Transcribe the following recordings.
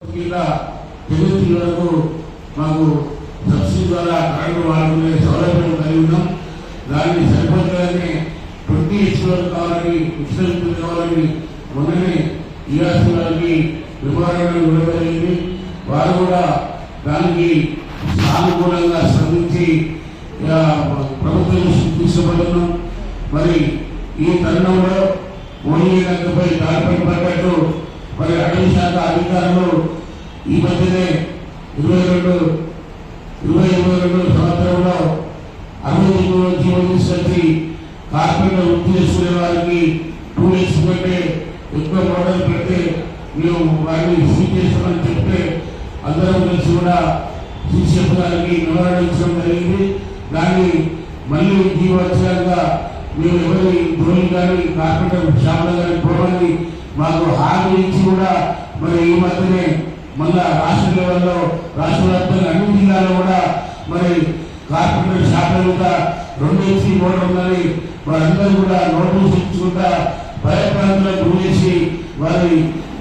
తెలుగులకు మాకు సబ్సిడీ ద్వారా కరెంటు వాడుకునే సౌలభ్యం కలిగి ఉన్నాం. దాన్ని సరిపోతుందని 20 ఇష్యూలు కావాలని ఇష్యూలు కావాలని మొన్ననే ఈఆర్సీ వారికి వివరణ ఇవ్వడం జరిగింది. వారు కూడా దానికి సానుకూలంగా స్పందించి ప్రభుత్వం తీసుకుపోతున్నాం. మరి ఈ తరుణంలో ఓడిపై దారిపడి పడ్డట్టు మరి అటవీ శాఖ అధికారులు ఈ మధ్యనే 2022 సంవత్సరంలో 60 జీవో తీసుకొచ్చి కార్పొరేట్ వృత్తి చేసుకునే వారికి 2 days కంటే ఎక్కువ మోడల్ పెడితే మేము వారిని సీజ్ చేస్తామని చెప్తే అందరం కలిసి కూడా సీసీఎఫ్ గారికి వివరణ ఇచ్చడం జరిగింది. దాన్ని మళ్ళీ జీవో వచ్చాక మేము ఎవరి ధోని కానీ కార్పొరేటర్ షాపుల కానీ పోవాలని మాకు హామీ ఇచ్చి కూడా మరి ఈ మధ్యనే మళ్ళా రాష్ట్ర లెవెల్లో రాష్ట్ర వ్యాప్తంగా అన్ని జిల్లాలో కూడా మరి కార్పొరేటర్ షాపుల మీద 2 HP మోడల్ ఉందని వారందరూ కూడా నోటీసు ఇచ్చుకుంటా భయప్రాంతాలకు గురి చేసి వారి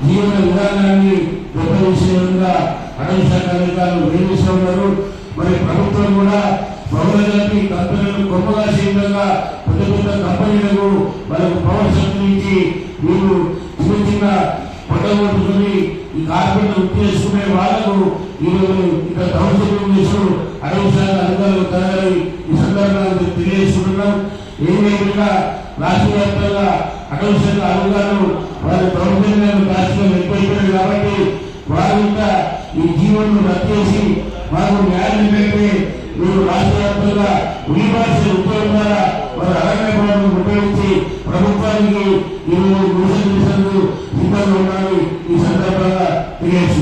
జీవన విధానాన్ని దెబ్బతీసే విధంగా అటవీ శాఖ అధికారులు వేధిస్తూ ఉన్నారు. మరి ప్రభుత్వం కూడా బహుళజాతి కంపెనీలను గొప్పగా విధంగా పెద్ద పెద్ద కంపెనీలకు వాళ్ళకు పవర్ శక్తి ఇచ్చి వీళ్ళు చిన్న చిన్న పట్టగొట్టుకుని ఈ కార్పొరేట్ వృత్తి చేసుకునే వాళ్లకు ఈరోజు ఇక్కడ దౌర్జన్యం చేస్తూ అటవీ శాఖ అధికారులు తయారై ఈ సందర్భంగా తెలియజేస్తున్నాం. ఏమైనా రాష్ట్ర వ్యాప్తంగా అటవీ శాఖ అధికారులు వారి దౌర్జన్యాలు రాష్ట్రంలో ఎక్కువైపోయారు కాబట్టి వారి ఇంకా ఈ జీవోను రద్దు చేసి మాకు న్యాయం ఏంటంటే మీరు రాష్ట్ర వ్యాప్తంగా ఉలిపాల్సిన ఉద్యోగం ద్వారా వారి అరణ్య భవనం ఉపయోగించి ప్రభుత్వానికి ఈరోజు సిద్ధంగా ఉండాలని ఈ సందర్భంగా తెలియజేస్తున్నారు.